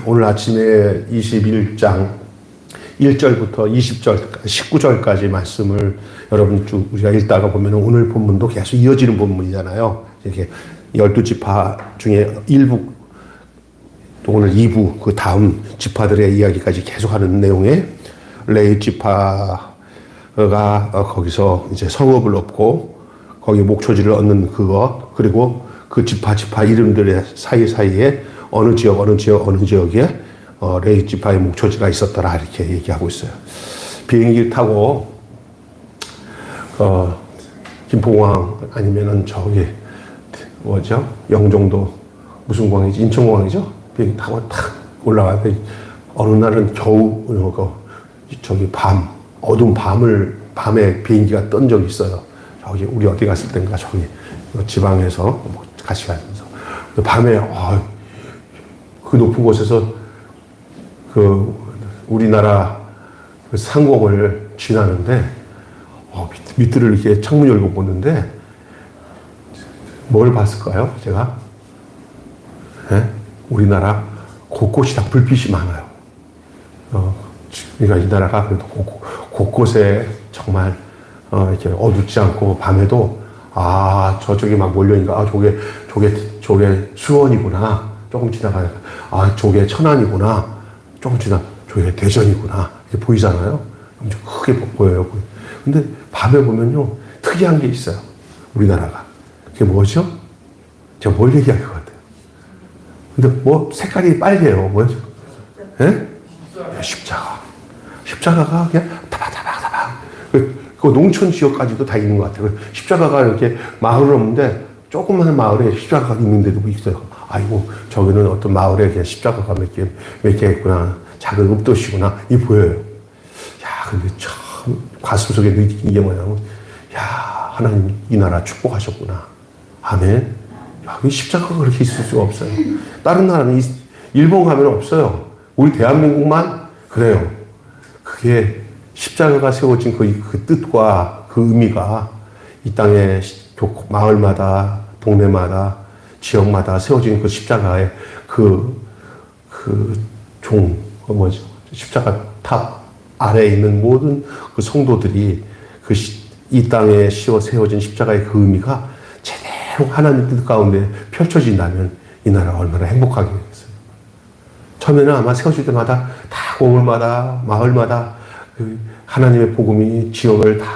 오늘 아침에 21장 1절부터 20절, 19절까지 말씀을 여러분 쭉 우리가 읽다가 보면 오늘 본문도 계속 이어지는 본문이잖아요. 이렇게 12지파 중에 일부, 또 오늘 2부, 그 다음 지파들의 이야기까지 계속하는 내용에 레위 지파가 거기서 이제 성읍을 얻고 거기 목초지를 얻는 그것, 그리고 그 지파 이름들의 사이사이에 어느 지역에 레위 지파의 목초지가 있었더라 이렇게 얘기하고 있어요. 비행기 타고 김포공항 아니면은 저기 뭐죠? 영종도 무슨 공항이지? 인천공항이죠? 비행기 타고 탁 올라가요. 어느 날은 겨우 저기 어두운 밤에 비행기가 뜬 적이 있어요. 저기 우리 어디 갔을 때인가 저기 지방에서 같이 가면서 밤에 그 높은 곳에서 그 우리나라 그 상공을 지나는데 밑을 이렇게 창문 열고 보는데 뭘 봤을까요? 제가 우리나라 곳곳이 다 불빛이 많아요. 그러니까 이 나라가 그래도 곳곳에 정말 이렇게 어둡지 않고 밤에도 저쪽에 막 몰려있니까 저게 수원이구나. 조금 지나가니까 저게 천안이구나. 조금 저게 대전이구나. 이렇게 보이잖아요. 엄청 크게 보여요. 근데 밤에 보면요 특이한 게 있어요. 우리나라가. 그게 뭐죠? 제가 뭘 얘기할 것 같아요. 근데 뭐 색깔이 빨개요. 뭐죠? 예? 십자가가 그냥 타박타박. 그 농촌 지역까지도 다 있는 것 같아요. 십자가가 이렇게 마을은 없는데 조그마한 마을에 십자가가 있는 데도 있어요. 아이고, 저기는 어떤 마을에 그냥 십자가가 몇 개 있구나. 작은 읍도시구나. 이 보여요. 야, 근데 참 가슴 속에 느낀 게 뭐냐면, 하나님 이 나라 축복하셨구나. 아멘. 이 십자가가 그렇게 있을 수가 없어요. 다른 나라는 일본 가면 없어요. 우리 대한민국만 그래요. 그게 십자가가 세워진 그 뜻과 그 의미가 이 땅의 마을마다, 동네마다, 지역마다 세워진 그 십자가의 십자가 탑 아래에 있는 모든 그 성도들이 이 땅에 세워진 십자가의 그 의미가 제대로 하나님 뜻 가운데 펼쳐진다면 이 나라가 얼마나 행복하겠어요. 처음에는 아마 세워질 때마다 다 고을마다, 마을마다 하나님의 복음이 지역을 다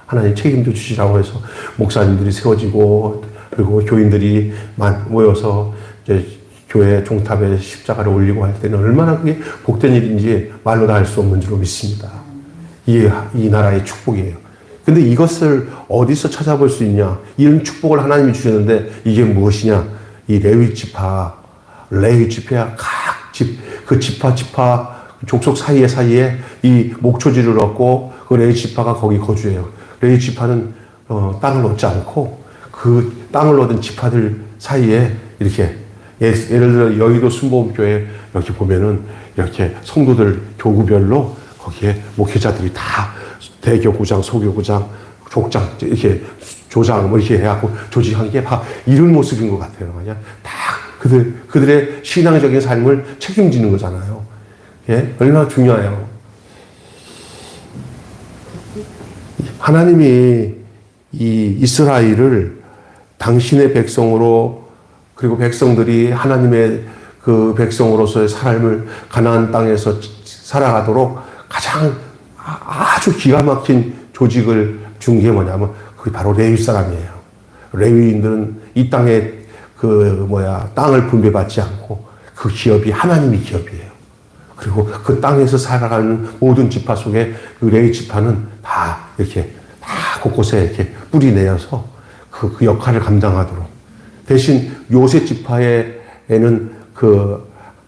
하나님 책임져 주시라고 해서 목사님들이 세워지고 그리고 교인들이 모여서 이제 교회 종탑에 십자가를 올리고 할 때는 얼마나 그게 복된 일인지 말로 다 할 수 없는 줄로 믿습니다. 이 나라의 축복이에요. 근데 이것을 어디서 찾아볼 수 있냐? 이런 축복을 하나님이 주셨는데 이게 무엇이냐? 이 레위 지파야 각 그 지파 족속 사이에 이 목초지를 얻고 그 레위 지파가 거기 거주해요. 레위 지파는 땅을 얻지 않고 그 땅을 얻은 지파들 사이에 이렇게 예를 들어 여의도 순복음교회 이렇게 보면은 이렇게 성도들 교구별로 거기에 목회자들이 다 대교구장, 소교구장, 족장 이렇게 조장 뭐 이렇게 해갖고 조직한 게 다 이런 모습인 것 같아요. 그냥 다 그들의 신앙적인 삶을 책임지는 거잖아요. 예? 얼마나 중요해요. 하나님이 이 이스라엘을 당신의 백성으로 그리고 백성들이 하나님의 그 백성으로서의 삶을 가나안 땅에서 살아가도록 가장 아주 기가 막힌 조직을 준 게 뭐냐면 그게 바로 레위 사람이에요. 레위인들은 이 땅에 땅을 분배받지 않고 그 기업이 하나님의 기업이에요. 그리고 그 땅에서 살아가는 모든 지파 속에 그 레위 지파는 다 곳곳에 이렇게 뿌리 내어서 그 역할을 감당하도록. 대신 요셉 지파에는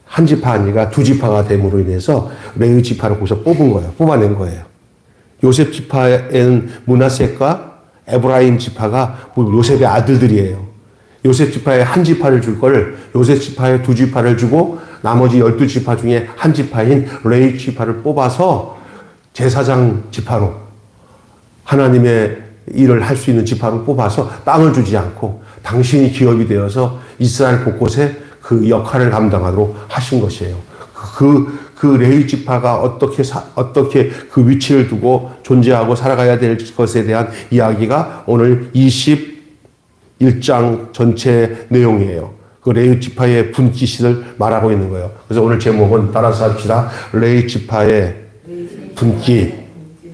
한 지파 아니라 두 지파가 됨으로 인해서 레위 지파를 거기서 뽑아낸 거예요. 요셉 지파에는 므낫세과 에브라임 지파가 요셉의 아들들이에요. 요셉 지파에 한 지파를 줄 걸 요셉 지파에 두 지파를 주고 나머지 12지파 중에 한 지파인 레위 지파를 뽑아서 제사장 지파로 하나님의 일을 할 수 있는 지파로 뽑아서 땅을 주지 않고 당신이 기업이 되어서 이스라엘 곳곳에 그 역할을 감당하도록 하신 것이에요. 그 레위 지파가 어떻게 그 위치를 두고 존재하고 살아가야 될 것에 대한 이야기가 오늘 21장 전체 내용이에요. 그 레위 지파의 분깃을 말하고 있는 거예요. 그래서 오늘 제목은 따라서 합시다. 레위 지파의 분깃.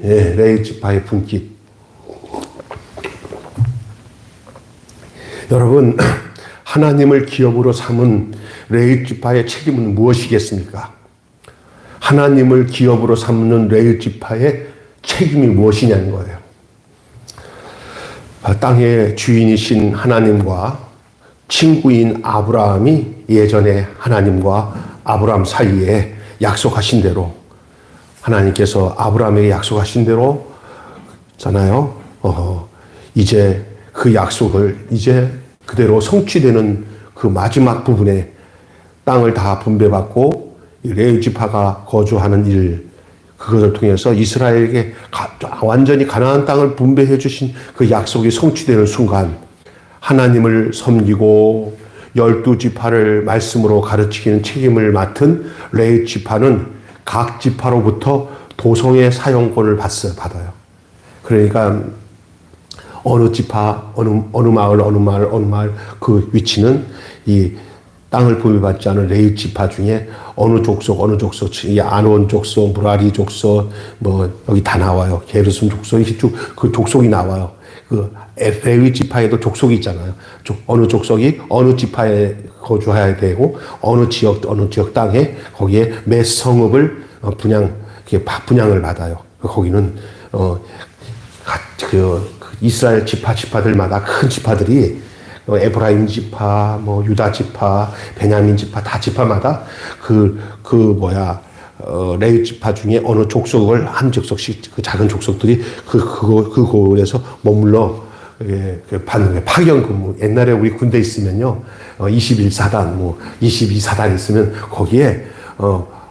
예, 레위 지파의 분깃. 여러분, 하나님을 기업으로 삼은 레위 지파의 책임은 무엇이겠습니까? 하나님을 기업으로 삼는 레위 지파의 책임이 무엇이냐는 거예요. 땅의 주인이신 하나님과 친구인 아브라함이 예전에 하나님과 아브라함 사이에 약속하신 대로 하나님께서 아브라함에게 약속하신 대로 잖아요. 이제 그 약속을 이제 그대로 성취되는 그 마지막 부분에 땅을 다 분배받고 레위 지파가 거주하는 일, 그것을 통해서 이스라엘에게 완전히 가나안 땅을 분배해 주신 그 약속이 성취되는 순간 하나님을 섬기고 12지파를 말씀으로 가르치는 책임을 맡은 레위 지파는 각 지파로부터 도성의 사용권을 받아요. 그러니까 어느 지파, 어느 마을 그 위치는 이 땅을 분배받지 않은 레위 지파 중에 어느 족속, 이 아론 족속, 무라리 족속, 여기 다 나와요. 게르손 족속, 그 족속이 나와요. 그 레위 지파에도 족속이 있잖아요. 어느 족속이 어느 지파에 거주해야 되고, 어느 지역 땅에 거기에 매 성읍을 분양을 받아요. 거기는, 이스라엘 지파들마다 큰 지파들이 에브라임 지파, 유다 지파, 베냐민 지파, 다 지파마다 레위 지파 중에 어느 족속을 한 족속씩 그 작은 족속들이 그곳에서 머물러 받는 거예요. 파견 근무. 옛날에 우리 군대 있으면요, 21사단, 22사단 있으면 거기에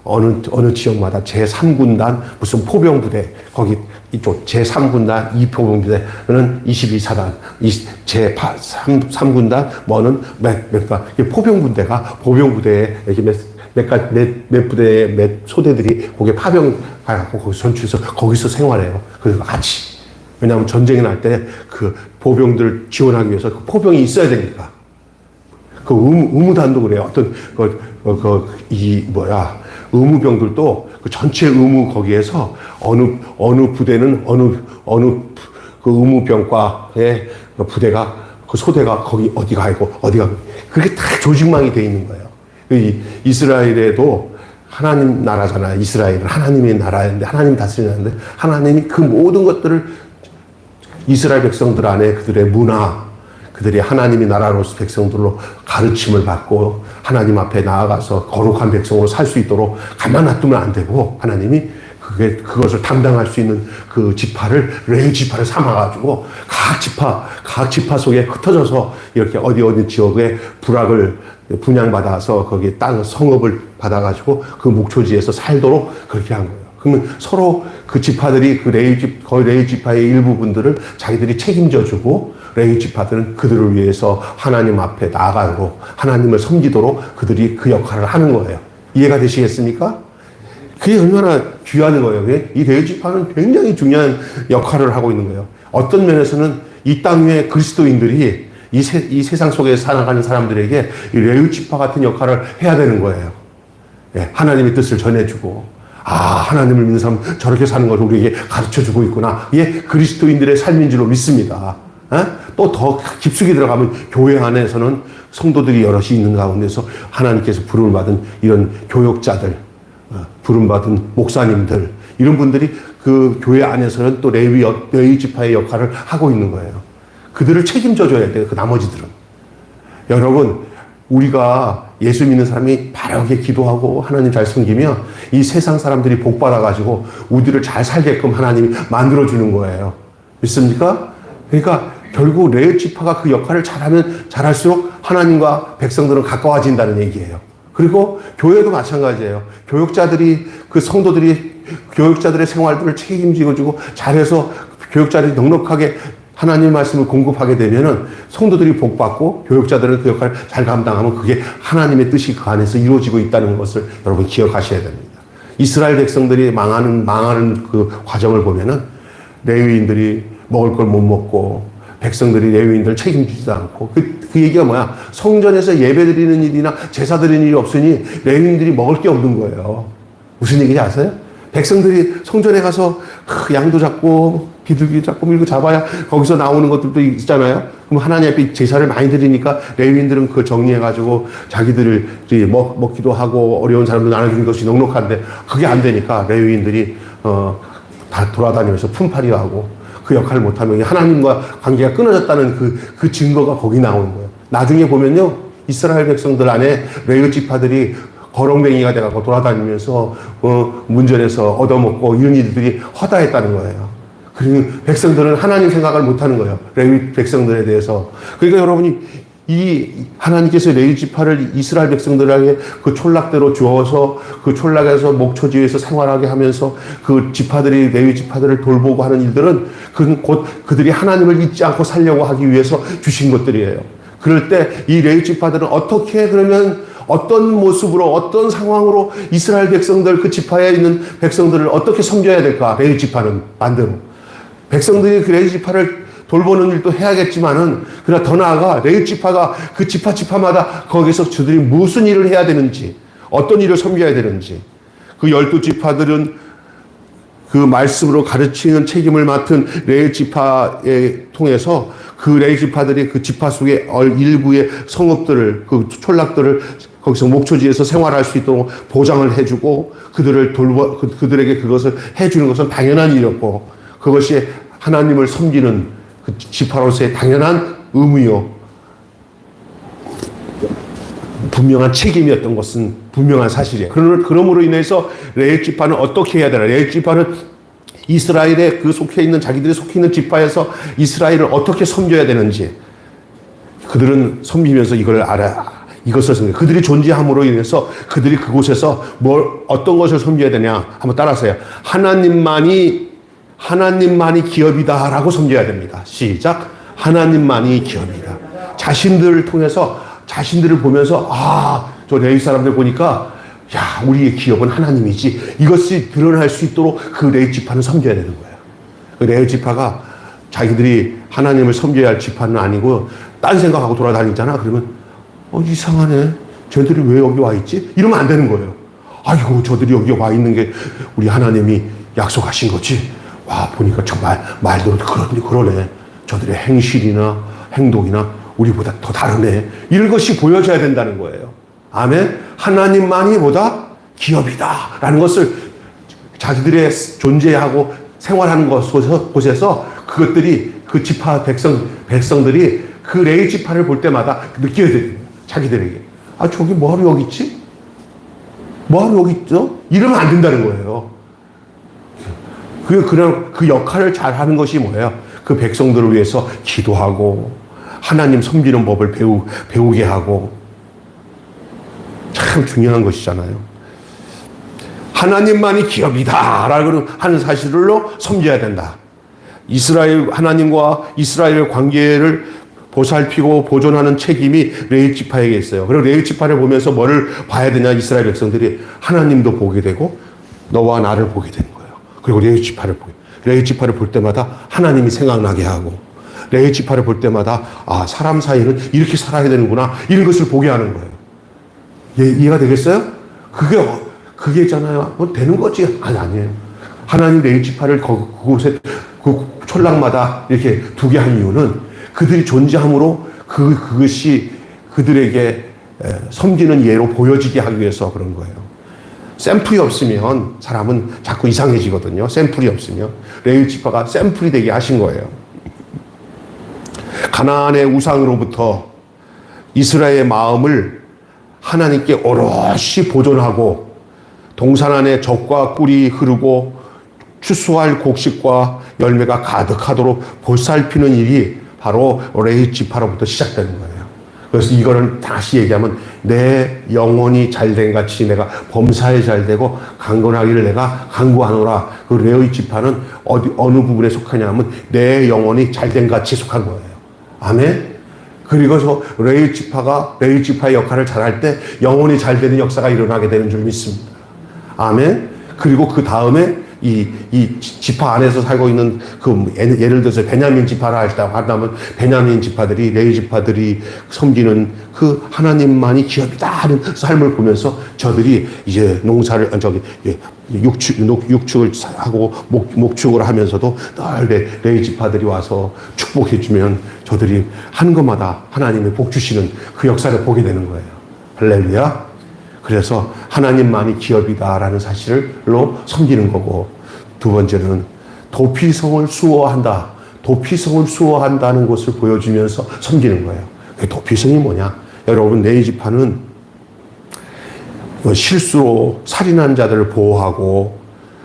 어느 지역마다 제3군단 무슨 포병부대, 거기 이쪽 제3군단 2포병부대는 22사단, 제3군단 뭐는 포병부대에 이렇게 몇 부대의 몇 소대들이 거기에 파병하고 거기 전투해서 거기서 생활해요. 그래서 같이. 왜냐하면 전쟁이 날 때 그 보병들 지원하기 위해서 그 포병이 있어야 되니까. 그 의무단도 그래요. 의무병들도 그 전체 의무 거기에서 어느 부대는 어느 그 의무병과의 그 부대가 그 소대가 거기 어디가 있고 어디가 그렇게 다 조직망이 돼 있는 거예요. 이스라엘에도 하나님 나라잖아요. 이스라엘은 하나님의 나라인데 하나님 다스리는데 하나님이 그 모든 것들을 이스라엘 백성들 안에 그들의 문화, 그들이 하나님의 나라로서 백성들로 가르침을 받고 하나님 앞에 나아가서 거룩한 백성으로 살 수 있도록 가만 놔두면 안 되고 하나님이 그것을 담당할 수 있는 그 지파를 레위 지파를 삼아가지고 각 지파 속에 흩어져서 이렇게 어디 지역에 부락을 분양받아서 거기 땅 성읍을 받아가지고 그 목초지에서 살도록 그렇게 한 거예요. 그러면 서로 그 지파들이 거의 레위 지파의 일부분들을 자기들이 책임져주고 레위 지파들은 그들을 위해서 하나님 앞에 나아가도록 하나님을 섬기도록 그들이 그 역할을 하는 거예요. 이해가 되시겠습니까? 그게 얼마나 귀한 거예요. 이 레위 지파는 굉장히 중요한 역할을 하고 있는 거예요. 어떤 면에서는 이 땅 위에 그리스도인들이 이 세상 속에 살아가는 사람들에게 이 레위 지파 같은 역할을 해야 되는 거예요. 하나님의 뜻을 전해주고, 하나님을 믿는 사람 저렇게 사는 걸 우리에게 가르쳐주고 있구나. 이게 그리스도인들의 삶인 줄로 믿습니다. 또 더 깊숙이 들어가면 교회 안에서는 성도들이 여럿이 있는 가운데서 하나님께서 부름을 받은 이런 교역자들, 부름받은 목사님들, 이런 분들이 그 교회 안에서는 또 레위 지파의 역할을 하고 있는 거예요. 그들을 책임져줘야 돼요. 그 나머지들은. 여러분, 우리가 예수 믿는 사람이 바르게 기도하고 하나님 잘 섬기면 이 세상 사람들이 복 받아가지고 우리를 잘 살게끔 하나님이 만들어주는 거예요. 믿습니까? 그러니까 결국 레위 지파가 그 역할을 잘하면 잘할수록 하나님과 백성들은 가까워진다는 얘기예요. 그리고 교회도 마찬가지예요. 그 성도들이 교역자들의 생활들을 책임지고 잘해서 교역자들이 넉넉하게 하나님의 말씀을 공급하게 되면은 성도들이 복받고 교육자들은 그 역할을 잘 감당하면 그게 하나님의 뜻이 그 안에서 이루어지고 있다는 것을 여러분 기억하셔야 됩니다. 이스라엘 백성들이 망하는 그 과정을 보면은 레위인들이 먹을 걸 못 먹고 백성들이 레위인들을 책임지지도 않고 그 얘기가 뭐야? 성전에서 예배드리는 일이나 제사 드리는 일이 없으니 레위인들이 먹을 게 없는 거예요. 무슨 얘기인지 아세요? 백성들이 성전에 가서 양도 잡고 비둘기 잡고 밀고 잡아야 거기서 나오는 것들도 있잖아요. 그럼 하나님 앞에 제사를 많이 드리니까 레위인들은 그걸 정리해가지고 자기들이 먹기도 하고 어려운 사람들 나눠주는 것이 넉넉한데 그게 안 되니까 레위인들이 다 돌아다니면서 품팔이 하고 그 역할을 못하면 하나님과 관계가 끊어졌다는 그 증거가 거기 나오는 거예요. 나중에 보면요, 이스라엘 백성들 안에 레위 지파들이 거렁뱅이가 돼가지고 돌아다니면서 문전에서 얻어먹고 이런 일들이 허다했다는 거예요. 그리고 백성들은 하나님 생각을 못하는 거예요. 레위 백성들에 대해서. 그러니까 여러분이 이 하나님께서 레위 지파를 이스라엘 백성들에게 그 촌락대로 주어서 그 촌락에서 목초지에서 생활하게 하면서 그 지파들이 레위 지파들을 돌보고 하는 일들은 곧 그들이 하나님을 잊지 않고 살려고 하기 위해서 주신 것들이에요. 그럴 때 이 레위 지파들은 어떻게 그러면 어떤 모습으로 어떤 상황으로 이스라엘 백성들 그 지파에 있는 백성들을 어떻게 섬겨야 될까? 레위 지파는 반대로 백성들이 그 레위 지파를 돌보는 일도 해야겠지만은 그러나 더 나아가 레위 지파가 그 지파마다 거기서 저들이 무슨 일을 해야 되는지 어떤 일을 섬겨야 되는지 그 12지파들은 그 말씀으로 가르치는 책임을 맡은 레위 지파에 통해서 그 레위 지파들이 그 지파 속의 일부의 성읍들을 그 촌락들을 거기서 목초지에서 생활할 수 있도록 보장을 해주고 그들을 그들에게 그것을 해주는 것은 당연한 일이었고 그것이 하나님을 섬기는 그 지파로서의 당연한 의무요 분명한 책임이었던 것은 분명한 사실이에요. 그러므로 인해서 레위 지파는 어떻게 해야 되나? 레위 지파는 이스라엘에 그 속해 있는 자기들이 속해 있는 지파에서 이스라엘을 어떻게 섬겨야 되는지 그들은 섬기면서 이것을 섬겨. 그들이 존재함으로 인해서 그들이 그곳에서 어떤 것을 섬겨야 되냐? 한번 따라하세요. 하나님만이 기업이다라고 섬겨야 됩니다. 시작. 하나님만이 기업이다. 자신들을 통해서 자신들을 보면서 저 레위 사람들 보니까 우리의 기업은 하나님이지. 이것이 드러날 수 있도록 그 레위 지파는 섬겨야 되는 거예요. 그 레위 지파가 자기들이 하나님을 섬겨야 할 지파는 아니고 딴 생각하고 돌아다니잖아. 그러면 이상하네. 쟤들이 왜 여기 와 있지? 이러면 안 되는 거예요. 아이고 저들이 여기 와 있는 게 우리 하나님이 약속하신 거지. 보니까 정말 말대로 그러네. 저들의 행실이나 행동이나 우리보다 더 다르네. 이런 것이 보여져야 된다는 거예요. 아멘. 하나님만이 보다 기업이다 라는 것을 자기들의 존재하고 생활하는 곳에서 그것들이 그 지파 백성들이 그 레위 지파를 볼 때마다 느껴야 돼요. 자기들에게. 저기 뭐하러 여기 있지? 뭐하러 여기 있죠? 이러면 안 된다는 거예요. 그냥 그 역할을 잘 하는 것이 뭐예요? 그 백성들을 위해서 기도하고 하나님 섬기는 법을 배우게 하고 참 중요한 것이잖아요. 하나님만이 기업이다 라고 하는 사실로 섬겨야 된다. 하나님과 이스라엘 관계를 보살피고 보존하는 책임이 레위 지파에게 있어요. 그리고 레위 지파를 보면서 뭐를 봐야 되냐? 이스라엘 백성들이 하나님도 보게 되고 너와 나를 보게 되는 거예요. 그리고 레위 지파를 볼 때마다 하나님이 생각나게 하고 레위 지파를 볼 때마다 사람 사이는 이렇게 살아야 되는구나 이런 것을 보게 하는 거예요. 이해가 되겠어요? 그게 있잖아요. 되는 거지. 아니에요. 하나님 레위 지파를 그곳에 그 촌락마다 이렇게 두게 한 이유는 그들이 존재함으로 그것이 그들에게 섬기는 예로 보여지게 하기 위해서 그런 거예요. 샘플이 없으면 사람은 자꾸 이상해지거든요. 샘플이 없으면. 레위 지파가 샘플이 되게 하신 거예요. 가나안의 우상으로부터 이스라엘의 마음을 하나님께 오롯이 보존하고 동산 안에 젖과 꿀이 흐르고 추수할 곡식과 열매가 가득하도록 보살피는 일이 바로 레위 지파로부터 시작되는 거예요. 그래서 이거는 다시 얘기하면 내 영혼이 잘된 같이 내가 범사에 잘되고 강건하기를 내가 간구하노라. 그 레위 지파는 어느 부분에 속하냐 하면 내 영혼이 잘된 같이 속한 거예요. 아멘. 그리고 레위 지파의 역할을 잘할 때 영혼이 잘되는 역사가 일어나게 되는 줄 믿습니다. 아멘. 그리고 그 다음에 이 지파 안에서 살고 있는 예를 들어서 베냐민 지파라 한다면 베냐민 지파들이 레위 지파들이 섬기는 그 하나님만이 기업이다 하는 삶을 보면서 저들이 이제 농사를 육축을 하고 목축을 하면서도 늘 레위 지파들이 와서 축복해주면 저들이 하는 것마다 하나님의 복 주시는 그 역사를 보게 되는 거예요. 할렐루야. 그래서 하나님만이 기업이다라는 사실로 섬기는 거고, 두 번째는 도피성을 수호한다. 도피성을 수호한다는 것을 보여주면서 섬기는 거예요. 도피성이 뭐냐? 여러분, 레위 지파는 실수로 살인한 자들을 보호하고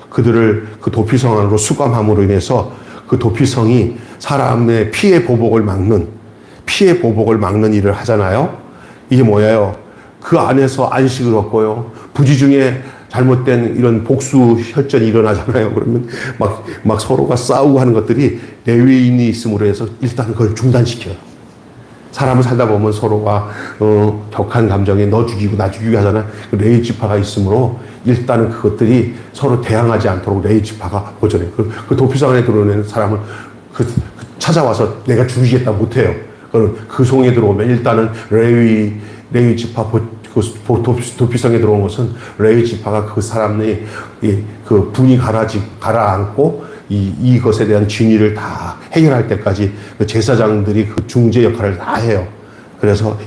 그들을 그 도피성 안으로 수감함으로 인해서 그 도피성이 사람의 피해 보복을 막는 일을 하잖아요. 이게 뭐예요? 그 안에서 안식을 얻고요. 부지 중에 잘못된 이런 복수 혈전이 일어나잖아요. 그러면 막 서로가 싸우고 하는 것들이 레위인이 있음으로 해서 일단 그걸 중단시켜요. 사람을 살다 보면 서로가 격한 감정에 너 죽이고 나 죽이고 하잖아요. 레위 지파가 있으므로 일단은 그것들이 서로 대항하지 않도록 레위 지파가 보존해요. 그 도피성 안에 들어오는 사람을 찾아와서 내가 죽이겠다 못해요. 그 송에 들어오면 일단은 레위 지파 도피성에 들어온 것은 레위 지파가 그 사람의 그 분이 가라앉고 이것에 대한 진위를 다 해결할 때까지 그 제사장들이 그 중재 역할을 다 해요. 그래서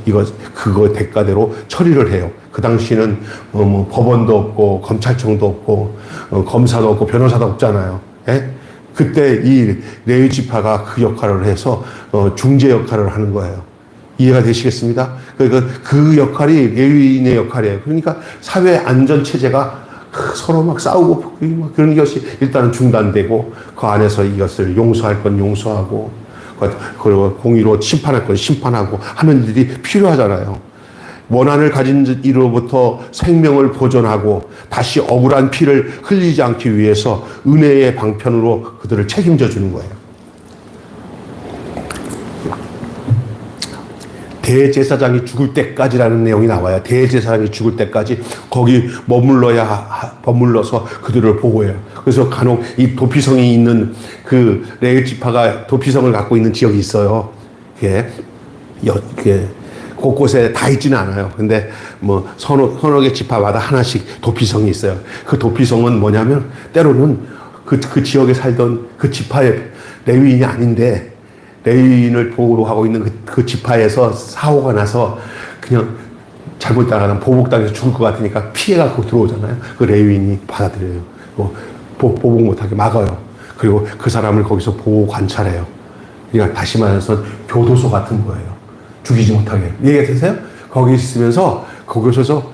그거 대가대로 처리를 해요. 그 당시는 법원도 없고 검찰청도 없고 검사도 없고 변호사도 없잖아요. 예? 그때 이 레위 지파가 그 역할을 해서 중재 역할을 하는 거예요. 이해가 되시겠습니다? 그러니까 그 역할이 레위인의 역할이에요. 그러니까 사회 안전 체제가 서로 막 싸우고 그런 것이 일단은 중단되고 그 안에서 이것을 용서할 건 용서하고 그리고 공의로 심판할 건 심판하고 하는 일이 필요하잖아요. 원한을 가진 이로부터 생명을 보존하고 다시 억울한 피를 흘리지 않기 위해서 은혜의 방편으로 그들을 책임져 주는 거예요. 대제사장이 죽을 때까지라는 내용이 나와요. 대제사장이 죽을 때까지 거기 머물러서 그들을 보호해요. 그래서 간혹 이 도피성이 있는 그 레위 지파가 도피성을 갖고 있는 지역이 있어요. 이게 곳곳에 다 있지는 않아요. 근데 서너 개 지파마다 하나씩 도피성이 있어요. 그 도피성은 뭐냐면 때로는 그 지역에 살던 그 지파의 레위인이 아닌데 레위인을 보호로 하고 있는 그 지파에서 사고가 나서 그냥 잘못 따라가면 보복당해서 죽을 것 같으니까 피해가 들어오잖아요. 그 레위인이 받아들여요. 보복 못하게 막아요. 그리고 그 사람을 거기서 보호 관찰해요. 그러니까 다시 말해서 교도소 같은 거예요. 죽이지 못하게. 이해가 되세요? 거기 있으면서 거기서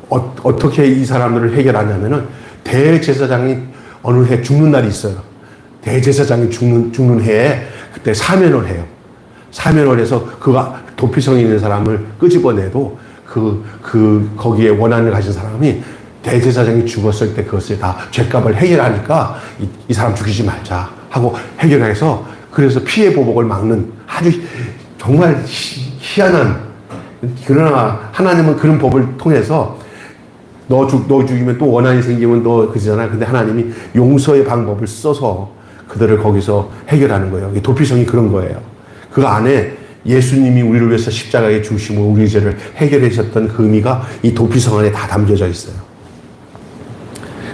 어떻게 이 사람들을 해결하냐면은 대제사장이 어느 해 죽는 날이 있어요. 대제사장이 죽는 해에 그때 사면을 해요. 사면을 해서 그가 도피성에 있는 사람을 끄집어내도 거기에 원한을 가진 사람이 대제사장이 죽었을 때 그것을 다 죄값을 해결하니까 이 사람 죽이지 말자 하고 해결해서 그래서 피해 보복을 막는 아주 정말 희한한, 그러나 하나님은 그런 법을 통해서 너 죽이면 또 원한이 생기면 너 그러잖아. 근데 하나님이 용서의 방법을 써서 그들을 거기서 해결하는 거예요. 도피성이 그런 거예요. 그 안에 예수님이 우리를 위해서 십자가에 죽으심으로 우리 죄를 해결해 주셨던 그 의미가 이 도피성 안에 다 담겨져 있어요.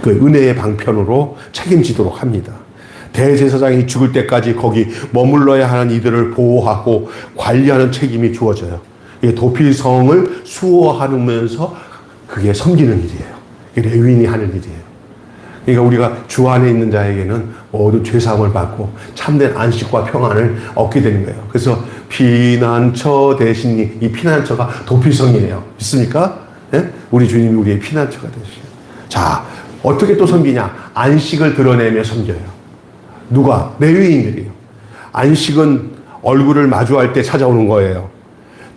그 은혜의 방편으로 책임지도록 합니다. 대제사장이 죽을 때까지 거기 머물러야 하는 이들을 보호하고 관리하는 책임이 주어져요. 이 도피성을 수호하면서 그게 섬기는 일이에요. 레위인이 하는 일이에요. 그러니까 우리가 주 안에 있는 자에게는 모든 죄사함을 받고 참된 안식과 평안을 얻게 되는 거예요. 그래서 피난처 대신 이 피난처가 도피성이에요. 있습니까? 네? 우리 주님이 우리의 피난처가 되시죠. 자, 어떻게 또 섬기냐? 안식을 드러내며 섬겨요. 누가? 레위인들이에요. 안식은 얼굴을 마주할 때 찾아오는 거예요.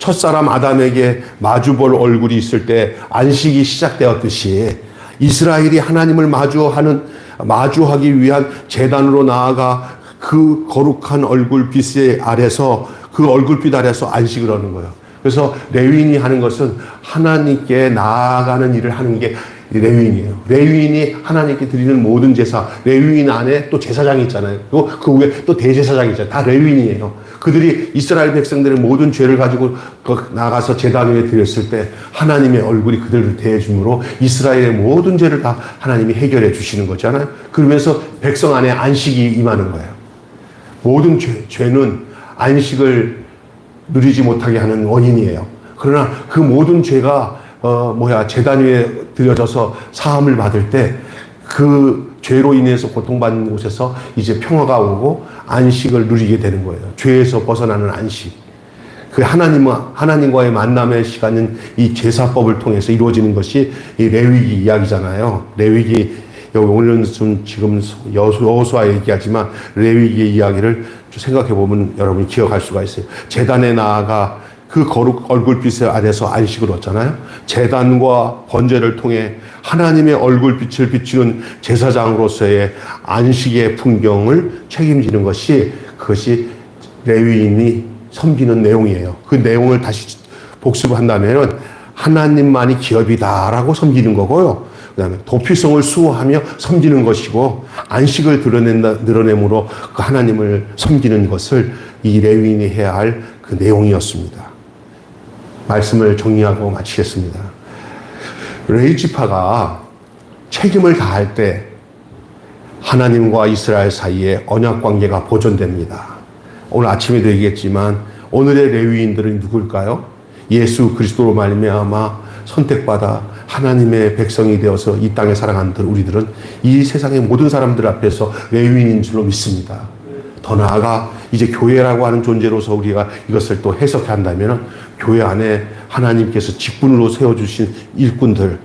첫사람 아담에게 마주볼 얼굴이 있을 때 안식이 시작되었듯이 이스라엘이 하나님을 마주하기 위한 제단으로 나아가 그 거룩한 얼굴빛 아래서 그 얼굴빛 아래서 안식을 하는 거예요. 그래서 레위인이 하는 것은 하나님께 나아가는 일을 하는 게 레위인이에요. 레위인이 하나님께 드리는 모든 제사, 레위인 안에 또 제사장이 있잖아요. 그리고 그 위에 또 대제사장이 있잖아요. 다 레위인이에요. 그들이 이스라엘 백성들의 모든 죄를 가지고 나가서 제단 위에 드렸을 때 하나님의 얼굴이 그들을 대해줌으로 이스라엘의 모든 죄를 다 하나님이 해결해 주시는 거잖아요. 그러면서 백성 안에 안식이 임하는 거예요. 모든 죄는 안식을 누리지 못하게 하는 원인이에요. 그러나 그 모든 죄가 제단 위에 드려져서 사함을 받을 때 그 죄로 인해서 고통받는 곳에서 이제 평화가 오고 안식을 누리게 되는 거예요. 죄에서 벗어나는 안식. 그 하나님과의 만남의 시간은 이 제사법을 통해서 이루어지는 것이 이 레위기 이야기잖아요. 레위기, 오늘은 지금 여호수아 얘기하지만 레위기의 이야기를 생각해 보면 여러분이 기억할 수가 있어요. 제단에 나아가 그 거룩 얼굴빛 아래서 안식을 얻잖아요. 제단과 번제를 통해 하나님의 얼굴빛을 비추는 제사장으로서의 안식의 풍경을 책임지는 그것이 레위인이 섬기는 내용이에요. 그 내용을 다시 복습한다면 하나님만이 기업이다라고 섬기는 거고요. 그 다음에 도피성을 수호하며 섬기는 것이고 안식을 드러내므로 그 하나님을 섬기는 것을 이 레위인이 해야 할 그 내용이었습니다. 말씀을 정리하고 마치겠습니다. 레위 지파가 책임을 다할 때 하나님과 이스라엘 사이에 언약 관계가 보존됩니다. 오늘 아침에도 얘기했지만 오늘의 레위인들은 누굴까요? 예수 그리스도로 말미암아 선택받아 하나님의 백성이 되어서 이 땅에 살아가는 우리들은 이 세상의 모든 사람들 앞에서 레위인인 줄로 믿습니다. 더 나아가 이제 교회라고 하는 존재로서 우리가 이것을 또 해석한다면 교회 안에 하나님께서 직분으로 세워주신 일꾼들,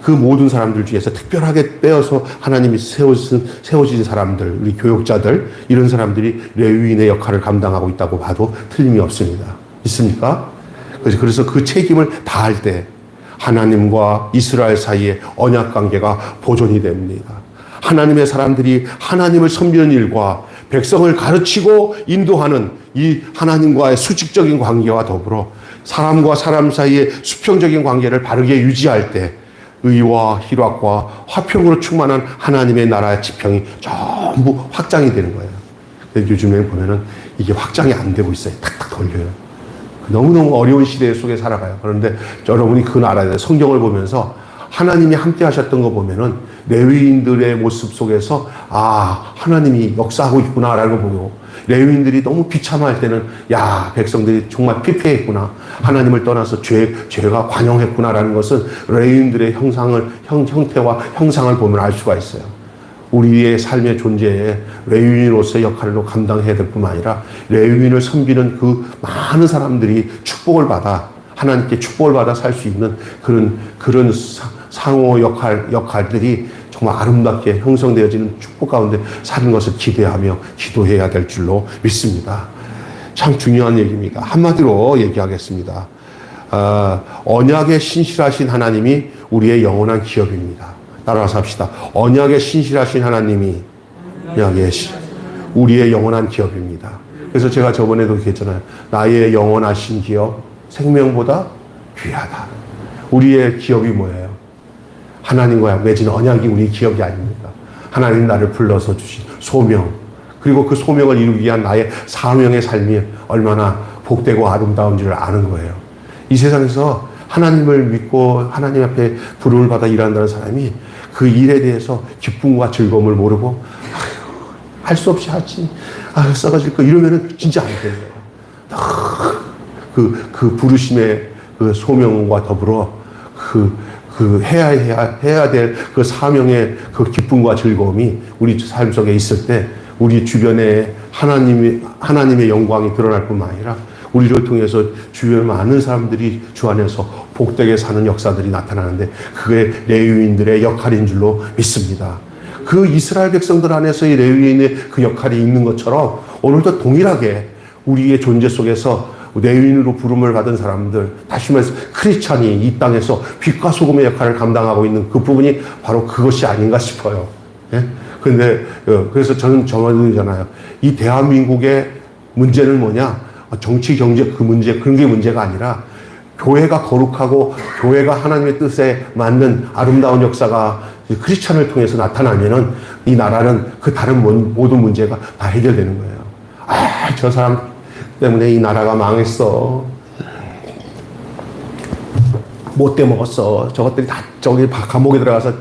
그 모든 사람들 중에서 특별하게 빼어서 하나님이 세워진 사람들, 우리 교역자들, 이런 사람들이 레위인의 역할을 감당하고 있다고 봐도 틀림이 없습니다. 있습니까? 그래서 그 책임을 다할 때 하나님과 이스라엘 사이에 언약 관계가 보존이 됩니다. 하나님의 사람들이 하나님을 섬기는 일과 백성을 가르치고 인도하는 이 하나님과의 수직적인 관계와 더불어 사람과 사람 사이의 수평적인 관계를 바르게 유지할 때 의와 희락과 화평으로 충만한 하나님의 나라의 지평이 전부 확장이 되는 거예요. 요즘에 보면은 이게 확장이 안 되고 있어요. 탁탁 걸려요. 너무너무 어려운 시대 속에 살아가요. 그런데 여러분이 그 나라의 성경을 보면서 하나님이 함께 하셨던 거 보면은 레위인들의 모습 속에서 하나님이 역사하고 있구나라고 보고, 레위인들이 너무 비참할 때는 백성들이 정말 피폐했구나, 하나님을 떠나서 죄가 관영했구나라는 것은 레위인들의 형태와 형상을 보면 알 수가 있어요. 우리의 삶의 존재에 레위인으로서의 역할을 감당해야 될 뿐만 아니라 레위인을 섬기는 그 많은 사람들이 축복을 받아, 하나님께 축복을 받아 살 수 있는 그런 상호 역할들이 정말 아름답게 형성되어지는 축복 가운데 사는 것을 기대하며 기도해야 될 줄로 믿습니다. 참 중요한 얘기입니다. 한마디로 얘기하겠습니다. 언약에 신실하신 하나님이 우리의 영원한 기업입니다. 따라서 합시다. 언약에 신실하신 하나님이 우리의 영원한 기업입니다. 그래서 제가 저번에도 얘기했잖아요. 나의 영원하신 기업, 생명보다 귀하다. 우리의 기업이 뭐예요? 하나님과 맺은 언약이 우리의 기업이 아닙니까? 하나님 나를 불러서 주신 소명, 그리고 그 소명을 이루기 위한 나의 사명의 삶이 얼마나 복되고 아름다운지를 아는 거예요. 이 세상에서 하나님을 믿고 하나님 앞에 부름을 받아 일한다는 사람이 그 일에 대해서 기쁨과 즐거움을 모르고 할 수 없이 하지, 썩어질 거 이러면은 진짜 안 돼요. 그 부르심의 그 소명과 더불어 해야 될 그 사명의 그 기쁨과 즐거움이 우리 삶 속에 있을 때 우리 주변에 하나님의 영광이 드러날 뿐만 아니라 우리를 통해서 주변 많은 사람들이 주 안에서 복되게 사는 역사들이 나타나는데 그게 레위인들의 역할인 줄로 믿습니다. 그 이스라엘 백성들 안에서 이 레위인의 그 역할이 있는 것처럼 오늘도 동일하게 우리의 존재 속에서 레위인으로 부름을 받은 사람들, 다시 말해서 크리스찬이 이 땅에서 빛과 소금의 역할을 감당하고 있는 그 부분이 바로 그것이 아닌가 싶어요. 예? 근데 그래서 저는 정언이잖아요. 이 대한민국의 문제는 뭐냐? 정치, 경제 그 문제, 그런 게 문제가 아니라 교회가 거룩하고 교회가 하나님의 뜻에 맞는 아름다운 역사가 크리스찬을 통해서 나타나면은 이 나라는 그 다른 모든 문제가 다 해결되는 거예요. 아, 저 사람 때문에 이 나라가 망했어. 못돼 먹었어. 저것들이 다 저기 감옥에 들어가서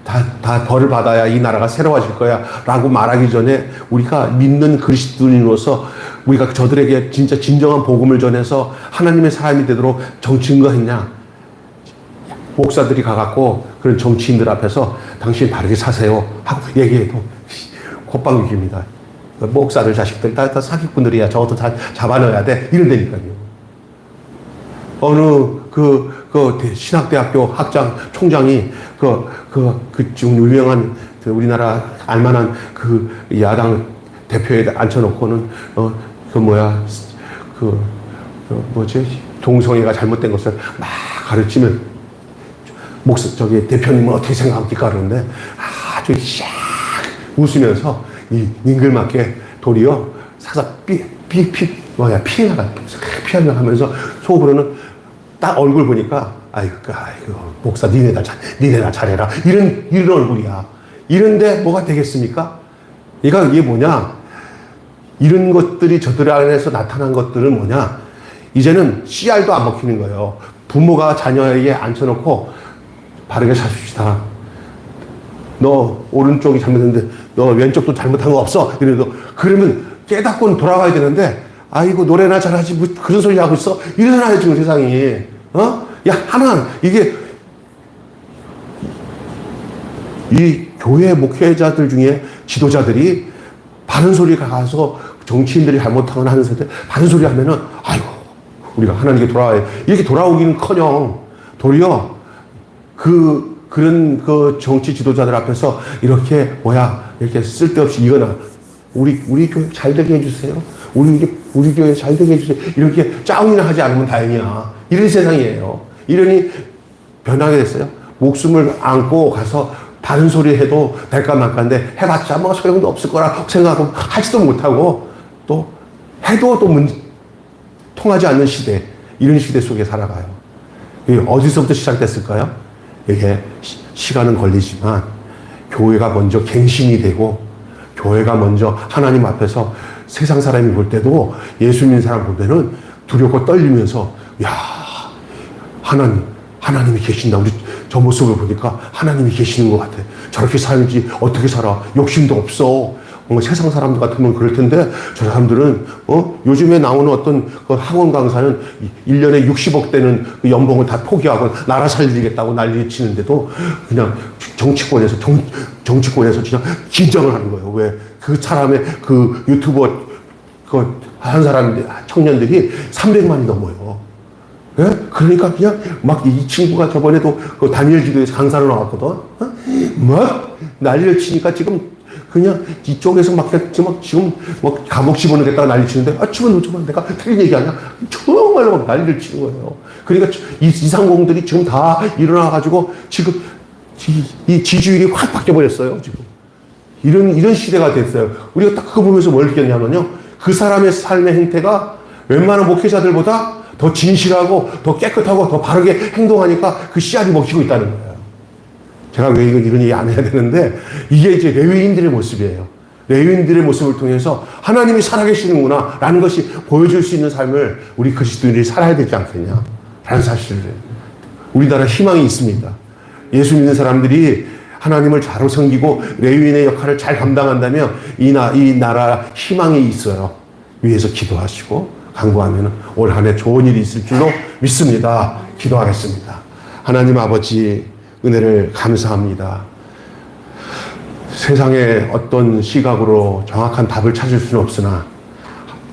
다 벌을 받아야 이 나라가 새로워질 거야 라고 말하기 전에 우리가 믿는 그리스도인으로서 우리가 저들에게 진짜 진정한 복음을 전해서 하나님의 사람이 되도록 증거했냐? 목사들이 가갖고 그런 정치인들 앞에서 당신 바르게 사세요 하고 얘기해도 콧방귀입니다. 목사들 자식들 다 사기꾼들이야. 저것도 다 잡아넣어야 돼. 이런다니까요. 어느 신학대학교 학장 총장이 유명한 우리나라 알만한 그 야당 대표에 앉혀놓고는 동성애가 잘못된 것을 막 가르치면 대표님은 어떻게 생각합니까? 그러는데 아주 샥 웃으면서 닝글맞게 도리어 사사 피해나가 하면서 속으로는 딱 얼굴 보니까 아이고 목사 니네나 잘해라 이런 얼굴이야. 이런데 뭐가 되겠습니까? 이게 뭐냐? 이런 것들이 저들 안에서 나타난 것들은 뭐냐? 이제는 CR도 안 먹히는 거예요. 부모가 자녀에게 앉혀놓고 바르게 사십시다. 너 오른쪽이 잘못했는데 너 왼쪽도 잘못한 거 없어. 그러면 깨닫고는 돌아가야 되는데 아이고 노래나 잘하지 뭐 그런 소리 하고 있어. 이러잖아요 지금 세상이. 이게 이 교회 목회자들 중에 지도자들이 바른 소리가 가서 정치인들이 잘못하거나 하는 세대 바른 소리 하면은 아이고 우리가 하나님께 돌아와야 이렇게 돌아오기는커녕 도리어 그런 정치 지도자들 앞에서 이렇게 쓸데없이 이거나 우리 교회 잘 되게 해주세요. 우리 교회 잘 되게 해주세요. 이렇게 짜증이나 하지 않으면 다행이야. 이런 세상이에요. 이러니 변하게 됐어요. 목숨을 안고 가서 바른 소리 해도 될까 말까인데 해봤자 뭐 소용도 없을 거라 생각하고 하지도 못하고 또 해도 통하지 않는 시대, 이런 시대 속에 살아가요. 이게 어디서부터 시작됐을까요? 이게 시간은 걸리지만 교회가 먼저 갱신이 되고 교회가 먼저 하나님 앞에서 세상 사람이 볼 때도 예수 믿는 사람 볼 때는 두렵고 떨리면서 하나님이 계신다. 우리 저 모습을 보니까 하나님이 계시는 것 같아. 저렇게 살지 어떻게 살아. 욕심도 없어. 세상 사람들 같으면 그럴 텐데 저 사람들은 요즘에 나오는 어떤 학원 강사는 1년에 60억 되는 연봉을 다 포기하고 나라 살리겠다고 난리 치는데도 그냥 정치권에서 그냥 긴장을 하는 거예요. 왜? 그 사람의 그 유튜버 한 사람 청년들이 300만이 넘어요. 예? 그러니까 그냥 이 친구가 저번에도 다니엘 기도에서 강사로 나왔거든. 막 난리를 치니까 지금 그냥 이쪽에서 지금 감옥 집어넣겠다고 난리 치는데 집어넣어 내가 틀린 얘기 아니야? 정말로 난리를 치는 거예요. 그러니까 이 상공들이 지금 다 일어나가지고 지금 이 지지율이 확 바뀌어버렸어요. 지금 이런 시대가 됐어요. 우리가 딱 그거 보면서 뭘 느꼈냐면요, 그 사람의 삶의 행태가 웬만한 목회자들보다 더 진실하고 더 깨끗하고 더 바르게 행동하니까 그 씨알이 먹히고 있다는 거예요. 제가 왜 이런 얘기 안 해야 되는데 이게 이제 레위인들의 모습이에요. 레위인들의 모습을 통해서 하나님이 살아계시는구나 라는 것이 보여줄 수 있는 삶을 우리 그리스도인들이 살아야 되지 않겠냐 라는 사실을. 우리나라 희망이 있습니다. 예수 믿는 사람들이 하나님을 잘 섬기고 레위인의 역할을 잘 감당한다면 이 나라 희망이 있어요. 위에서 기도하시고 간구하면 올 한 해 좋은 일이 있을 줄로 믿습니다. 기도하겠습니다. 하나님 아버지, 은혜를 감사합니다. 세상의 어떤 시각으로 정확한 답을 찾을 수는 없으나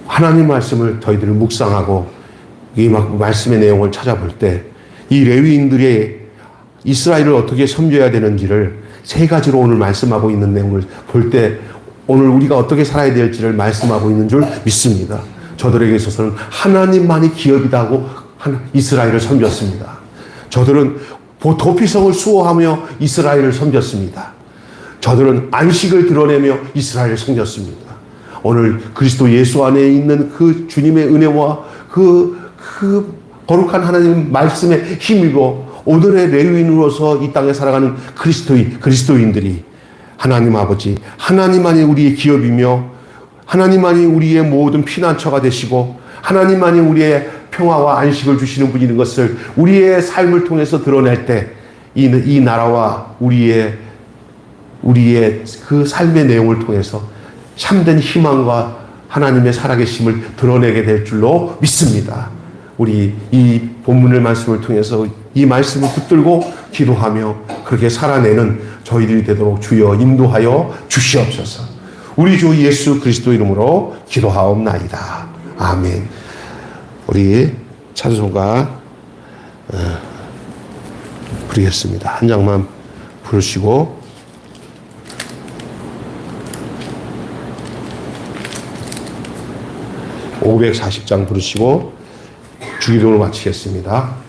하나님 말씀을 저희들을 묵상하고 이 말씀의 내용을 찾아볼 때 이 레위인들의 이스라엘을 어떻게 섬겨야 되는지를 세 가지로 오늘 말씀하고 있는 내용을 볼 때 오늘 우리가 어떻게 살아야 될지를 말씀하고 있는 줄 믿습니다. 저들에게 있어서는 하나님만이 기업이다고 이스라엘을 섬겼습니다. 저들은 도피성을 수호하며 이스라엘을 섬겼습니다. 저들은 안식을 드러내며 이스라엘을 섬겼습니다. 오늘 그리스도 예수 안에 있는 그 주님의 은혜와 그 거룩한 하나님 말씀에 힘입어 오늘의 레위인으로서 이 땅에 살아가는 그리스도인들이 하나님 아버지, 하나님만이 우리의 기업이며 하나님만이 우리의 모든 피난처가 되시고 하나님만이 우리의 평화와 안식을 주시는 분인 것을 우리의 삶을 통해서 드러낼 때 이 나라와 우리의 그 삶의 내용을 통해서 참된 희망과 하나님의 살아계심을 드러내게 될 줄로 믿습니다. 우리 이 본문의 말씀을 통해서 이 말씀을 붙들고 기도하며 그렇게 살아내는 저희들이 되도록 주여 인도하여 주시옵소서. 우리 주 예수 그리스도 이름으로 기도하옵나이다. 아멘. 우리 찬송가 부르겠습니다. 한 장만 부르시고 540장 부르시고 주기도를 마치겠습니다.